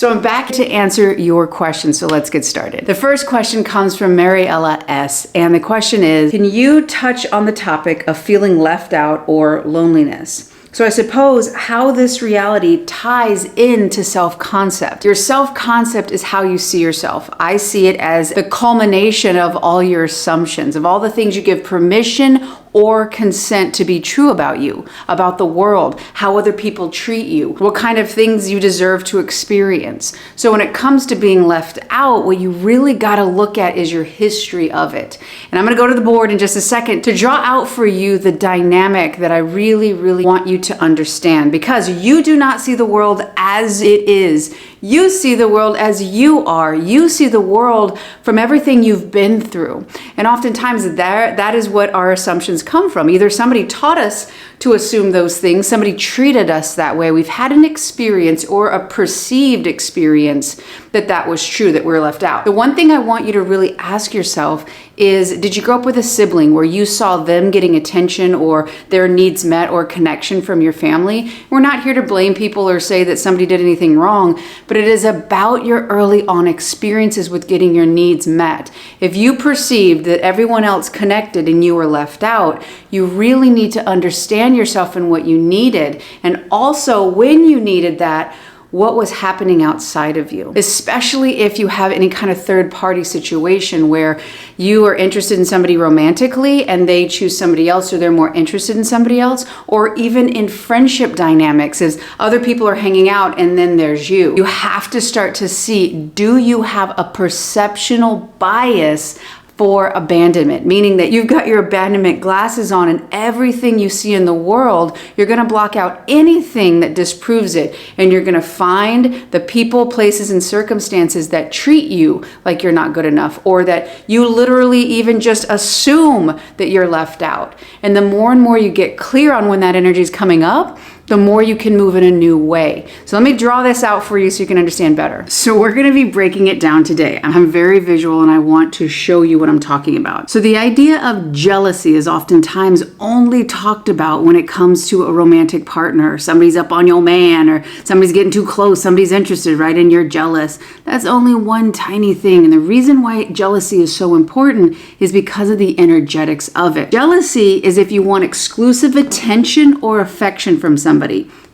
So I'm back to answer your question, so let's get started. The first question comes from Mariella S., and the question is, can you touch on the topic of feeling left out or loneliness? So I suppose how this reality ties into self-concept. Your self-concept is how you see yourself. I see it as the culmination of all your assumptions, of all the things you give permission or consent to be true about you, about the world, how other people treat you, what kind of things you deserve to experience. So when it comes to being left out, what you really got to look at is your history of it. And I'm going to go to the board in just a second to draw out for you the dynamic that I really, really want you to understand, because you do not see the world as it is. You see the world as you are. You see the world from everything you've been through. And oftentimes that is what our assumptions come from. Either somebody taught us to assume those things, somebody treated us that way, we've had an experience or a perceived experience that was true, that we're left out. The one thing I want you to really ask yourself is, did you grow up with a sibling where you saw them getting attention or their needs met or connection from your family? We're not here to blame people or say that somebody did anything wrong, but it is about your early on experiences with getting your needs met. If you perceived that everyone else connected and you were left out, you really need to understand yourself and what you needed, and also when you needed that, what was happening outside of you, especially if you have any kind of third-party situation where you are interested in somebody romantically and they choose somebody else, or they're more interested in somebody else, or even in friendship dynamics as other people are hanging out and then there's you. You have to start to see, do you have a perceptional bias for abandonment, meaning that you've got your abandonment glasses on, and everything you see in the world, you're going to block out anything that disproves it, and you're going to find the people, places, and circumstances that treat you like you're not good enough, or that you literally even just assume that you're left out. And the more and more you get clear on when that energy is coming up, the more you can move in a new way. So let me draw this out for you so you can understand better. So we're going to be breaking it down today. I'm very visual and I want to show you what I'm talking about. So the idea of jealousy is oftentimes only talked about when it comes to a romantic partner. Somebody's up on your man, or somebody's getting too close, somebody's interested, right? And you're jealous. That's only one tiny thing. And the reason why jealousy is so important is because of the energetics of it. Jealousy is if you want exclusive attention or affection from somebody.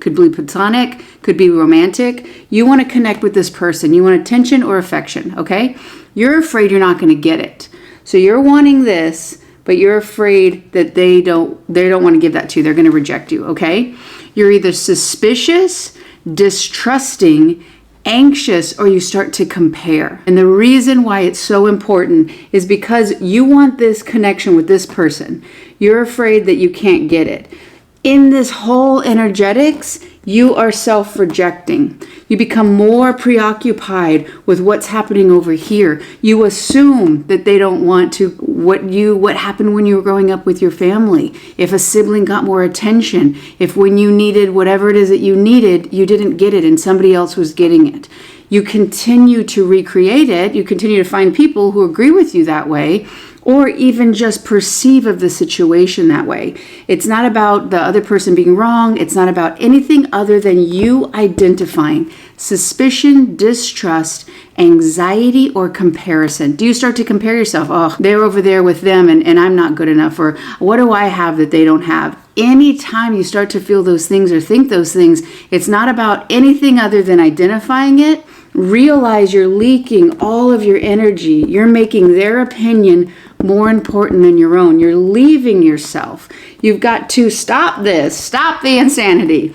Could be platonic, could be romantic. You want to connect with this person. You want attention or affection, okay? You're afraid you're not going to get it. So you're wanting this, but you're afraid that they don't want to give that to you. They're going to reject you, okay? You're either suspicious, distrusting, anxious, or you start to compare. And the reason why it's so important is because you want this connection with this person. You're afraid that you can't get it. In this whole energetics, you are self-rejecting. You become more preoccupied with what's happening over here. You assume that they don't want to, what happened when you were growing up with your family. If a sibling got more attention, if when you needed whatever it is that you needed, you didn't get it and somebody else was getting it. You continue to recreate it. You continue to find people who agree with you that way, or even just perceive of the situation that way. It's not about the other person being wrong. It's not about anything other than you identifying suspicion, distrust, anxiety, or comparison. Do you start to compare yourself? Oh, they're over there with them and I'm not good enough. Or what do I have that they don't have? Anytime you start to feel those things or think those things, it's not about anything other than identifying it. Realize you're leaking all of your energy. You're making their opinion more important than your own. You're leaving yourself. You've got to stop this. Stop the insanity.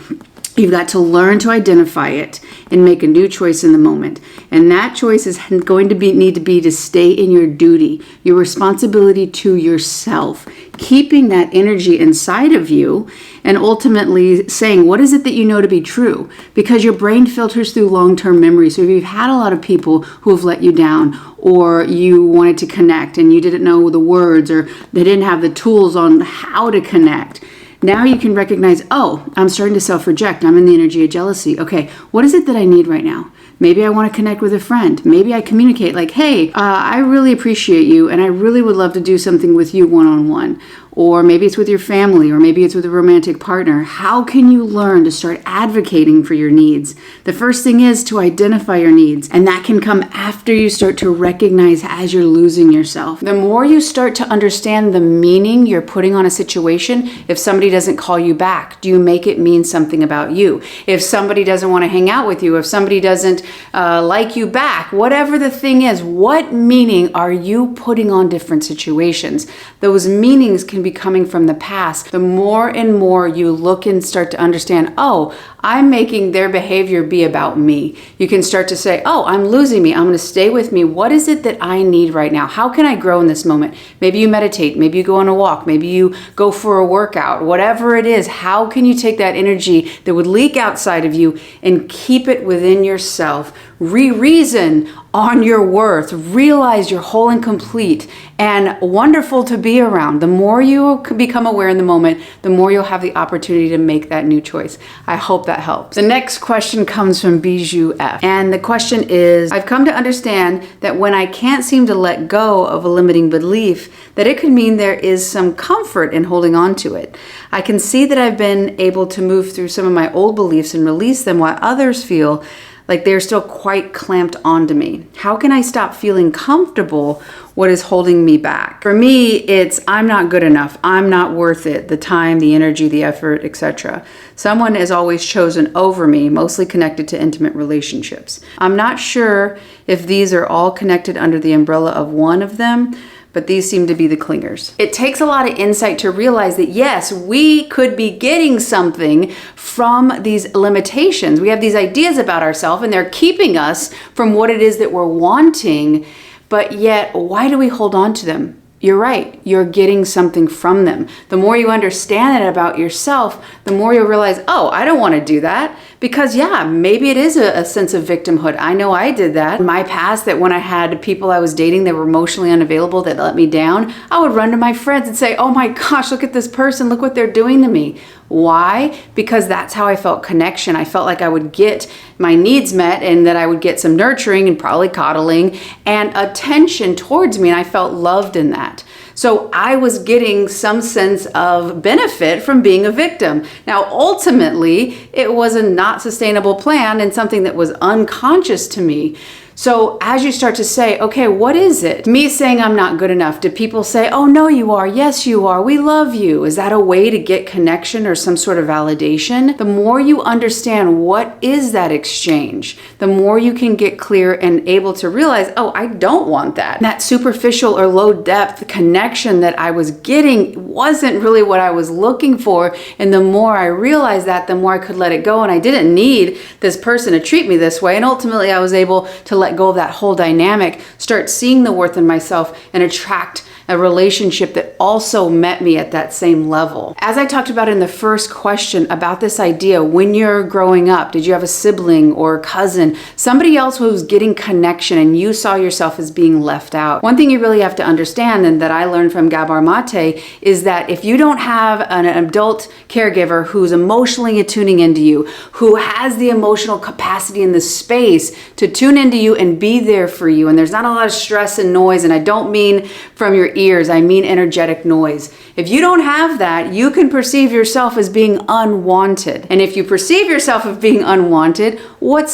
You've got to learn to identify it and make a new choice in the moment. And that choice is going to need to stay in your duty, your responsibility to yourself, keeping that energy inside of you and ultimately saying, what is it that you know to be true? Because your brain filters through long-term memory. So if you've had a lot of people who have let you down, or you wanted to connect and you didn't know the words, or they didn't have the tools on how to connect, now you can recognize, oh, I'm starting to self-reject. I'm in the energy of jealousy. Okay, what is it that I need right now? Maybe I want to connect with a friend. Maybe I communicate like, hey, I really appreciate you and I really would love to do something with you one-on-one. or maybe it's with your family, or maybe it's with a romantic partner. How can you learn to start advocating for your needs? The first thing is to identify your needs, and that can come after you start to recognize as you're losing yourself. The more you start to understand the meaning you're putting on a situation, if somebody doesn't call you back, do you make it mean something about you? If somebody doesn't want to hang out with you, if somebody doesn't like you back, whatever the thing is, what meaning are you putting on different situations? Those meanings can be coming from the past. The more and more you look and start to understand, oh, I'm making their behavior be about me. You can start to say, oh, I'm losing me. I'm going to stay with me. What is it that I need right now? How can I grow in this moment? Maybe you meditate. Maybe you go on a walk. Maybe you go for a workout. Whatever it is, how can you take that energy that would leak outside of you and keep it within yourself? Re-reason on your worth. Realize you're whole and complete and wonderful to be around. The more you become aware in the moment, the more you'll have the opportunity to make that new choice. I hope that helps. The next question comes from Bijou F. And the question is, I've come to understand that when I can't seem to let go of a limiting belief, that it could mean there is some comfort in holding on to it. I can see that I've been able to move through some of my old beliefs and release them, while others feel like they're still quite clamped onto me. How can I stop feeling comfortable? What is holding me back? For me, it's I'm not good enough. I'm not worth it. The time, the energy, the effort, etc. Someone is always chosen over me, mostly connected to intimate relationships. I'm not sure if these are all connected under the umbrella of one of them, but these seem to be the clingers. It takes a lot of insight to realize that yes, we could be getting something from these limitations. We have these ideas about ourselves and they're keeping us from what it is that we're wanting, but yet why do we hold on to them? You're right, you're getting something from them. The more you understand it about yourself, the more you'll realize, oh, I don't want to do that. Because yeah, maybe it is a sense of victimhood. I know I did that in my past, that when I had people I was dating that were emotionally unavailable, that let me down, I would run to my friends and say, oh my gosh, look at this person, look what they're doing to me. Why? Because that's how I felt connection. I felt like I would get my needs met and that I would get some nurturing and probably coddling and attention towards me, and I felt loved in that. So I was getting some sense of benefit from being a victim. Now, ultimately, it was a not sustainable plan and something that was unconscious to me. So as you start to say, okay, what is it? Me saying I'm not good enough. Do people say, oh, no, you are. Yes, you are. We love you. Is that a way to get connection or some sort of validation? The more you understand what is that exchange, the more you can get clear and able to realize, oh, I don't want that. That superficial or low depth connection that I was getting wasn't really what I was looking for. And the more I realized that, the more I could let it go. And I didn't need this person to treat me this way. And ultimately, I was able to let go of that whole dynamic, start seeing the worth in myself, and attract a relationship that also met me at that same level. As I talked about in the first question about this idea, when you're growing up, did you have a sibling or a cousin, somebody else who was getting connection and you saw yourself as being left out? One thing you really have to understand, and that I learned from Gabor Mate, is that if you don't have an adult caregiver who's emotionally tuning into you, who has the emotional capacity and the space to tune into you and be there for you, and there's not a lot of stress and noise, and I don't mean from your ears, I mean energetic noise. If you don't have that, you can perceive yourself as being unwanted. And if you perceive yourself as being unwanted, what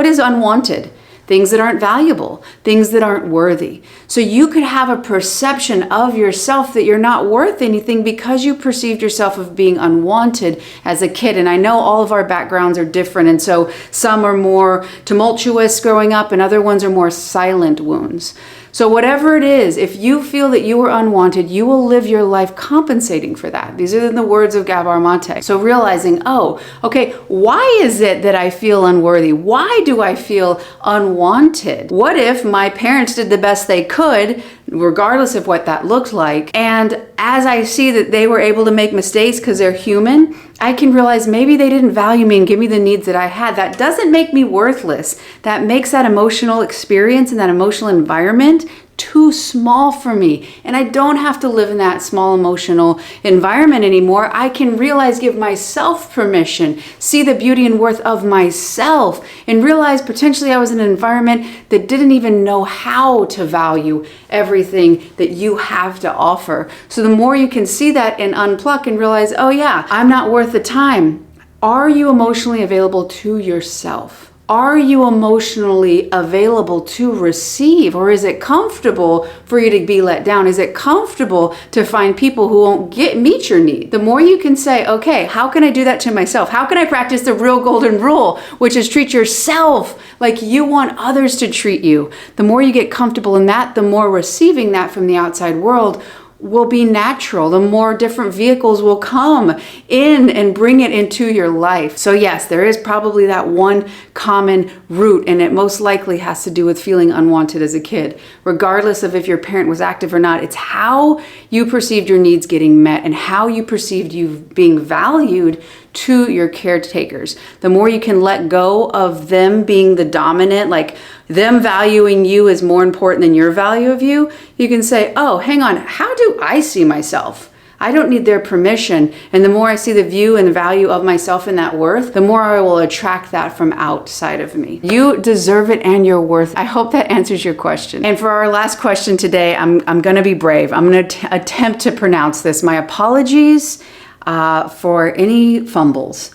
is unwanted? Things that aren't valuable, things that aren't worthy. So you could have a perception of yourself that you're not worth anything because you perceived yourself as being unwanted as a kid. And I know all of our backgrounds are different, and so some are more tumultuous growing up and other ones are more silent wounds. So whatever it is, if you feel that you were unwanted, you will live your life compensating for that. These are the words of Gabor Mate. So realizing, oh, okay, why is it that I feel unworthy? Why do I feel unwanted? What if my parents did the best they could, regardless of what that looked like? And as I see that they were able to make mistakes because they're human, I can realize maybe they didn't value me and give me the needs that I had. That doesn't make me worthless. That makes that emotional experience and that emotional environment too small for me. And I don't have to live in that small emotional environment anymore. I can realize, give myself permission, see the beauty and worth of myself, and realize potentially I was in an environment that didn't even know how to value everything that you have to offer. So the more you can see that and unplug and realize, oh yeah, I'm not worth the time. Are you emotionally available to yourself? Are you emotionally available to receive? Or is it comfortable for you to be let down? Is it comfortable to find people who won't meet your need? The more you can say, okay, how can I do that to myself? How can I practice the real golden rule, which is treat yourself like you want others to treat you? The more you get comfortable in that, the more receiving that from the outside world will be natural. The more different vehicles will come in and bring it into your life. So yes, there is probably that one common root, and it most likely has to do with feeling unwanted as a kid. Regardless of if your parent was active or not, it's how you perceived your needs getting met and how you perceived you being valued to your caretakers. The more you can let go of them being the dominant, like them valuing you is more important than your value of you, you can say, oh, hang on, how do I see myself? I don't need their permission. And the more I see the view and value of myself and that worth, the more I will attract that from outside of me. You deserve it and your worth. I hope that answers your question. And for our last question today, I'm going to be brave. I'm going to attempt to pronounce this. My apologies for any fumbles.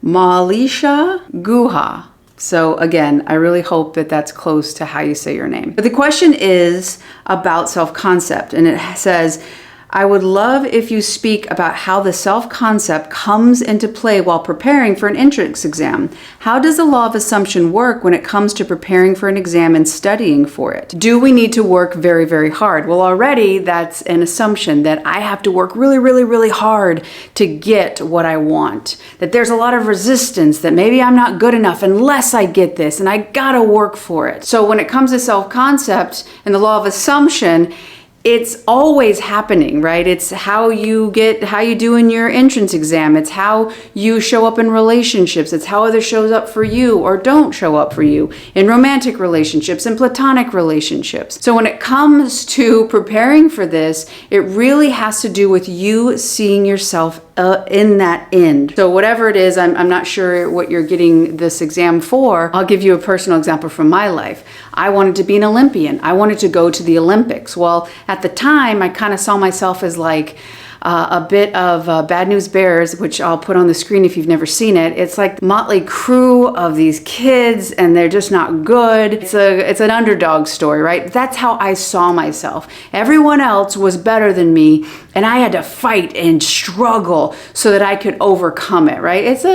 Malisha Guha. So again, I really hope that that's close to how you say your name. But the question is about self-concept, and it says, I would love if you speak about how the self-concept comes into play while preparing for an entrance exam. How does the law of assumption work when it comes to preparing for an exam and studying for it? Do we need to work very, very hard? Well, already that's an assumption that I have to work really, really, really hard to get what I want. That there's a lot of resistance, that maybe I'm not good enough unless I get this, and I gotta work for it. So when it comes to self-concept and the law of assumption, it's always happening, right? It's how you do in your entrance exam. It's how you show up in relationships. It's how others shows up for you or don't show up for you in romantic relationships and platonic relationships. So when it comes to preparing for this, it really has to do with you seeing yourself in that end. So whatever it is, I'm not sure what you're getting this exam for. I'll give you a personal example from my life. I wanted to be an Olympian. I wanted to go to the Olympics. Well, at the time, I kind of saw myself as like a bit of Bad News Bears, which I'll put on the screen if you've never seen it. It's like motley crew of these kids, and they're just not good. It's an underdog story, right? That's how I saw myself. Everyone else was better than me, and I had to fight and struggle so that I could overcome it, right? It's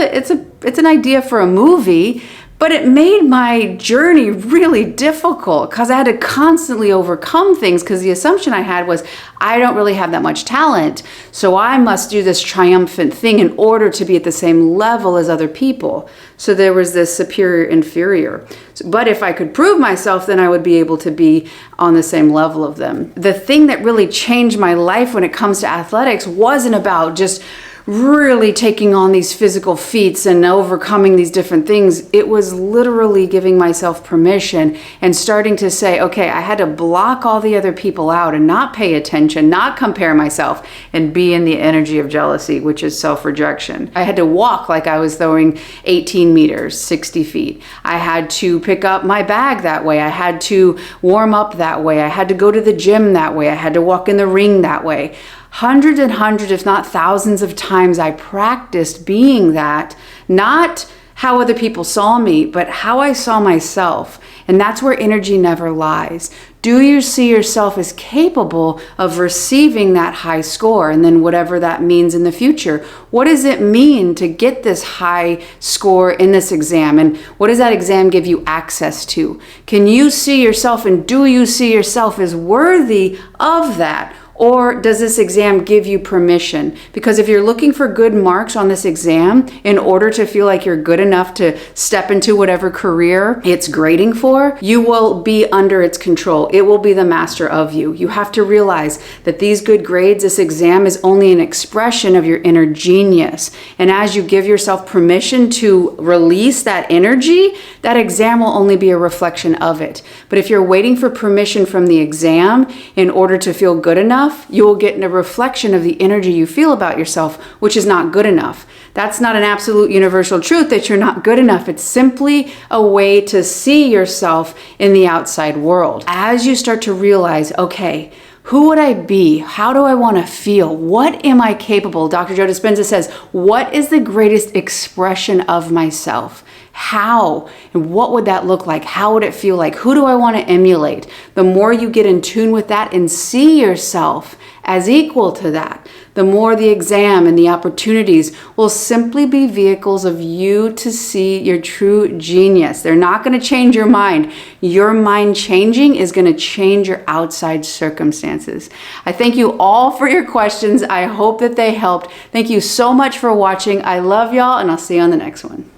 an idea for a movie, but it made my journey really difficult because I had to constantly overcome things, because the assumption I had was I don't really have that much talent, so I must do this triumphant thing in order to be at the same level as other people. So there was this superior inferior. But if I could prove myself, then I would be able to be on the same level of them. The thing that really changed my life when it comes to athletics wasn't about just really taking on these physical feats and overcoming these different things. It was literally giving myself permission and starting to say, okay, I had to block all the other people out and not pay attention, not compare myself, and be in the energy of jealousy, which is self-rejection. I had to walk like I was throwing 18 meters, 60 feet. I had to pick up my bag that way. I had to warm up that way. I had to go to the gym that way. I had to walk in the ring that way. Hundreds and hundreds, if not thousands of times I practiced being that, not how other people saw me, but how I saw myself. And that's where energy never lies. Do you see yourself as capable of receiving that high score? And then whatever that means in the future, what does it mean to get this high score in this exam? And what does that exam give you access to? Can you see yourself, and do you see yourself as worthy of that? Or does this exam give you permission? Because if you're looking for good marks on this exam in order to feel like you're good enough to step into whatever career it's grading for, you will be under its control. It will be the master of you. You have to realize that these good grades, this exam is only an expression of your inner genius. And as you give yourself permission to release that energy, that exam will only be a reflection of it. But if you're waiting for permission from the exam in order to feel good enough, you will get a reflection of the energy you feel about yourself, which is not good enough. That's not an absolute universal truth that you're not good enough. It's simply a way to see yourself in the outside world. As you start to realize, okay, who would I be? How do I want to feel? What am I capable? Dr. Joe Dispenza says, what is the greatest expression of myself? How? And what would that look like? How would it feel like? Who do I want to emulate? The more you get in tune with that and see yourself as equal to that, the more the exam and the opportunities will simply be vehicles of you to see your true genius. They're not going to change your mind. Your mind changing is going to change your outside circumstances. I thank you all for your questions. I hope that they helped. Thank you so much for watching. I love y'all, and I'll see you on the next one.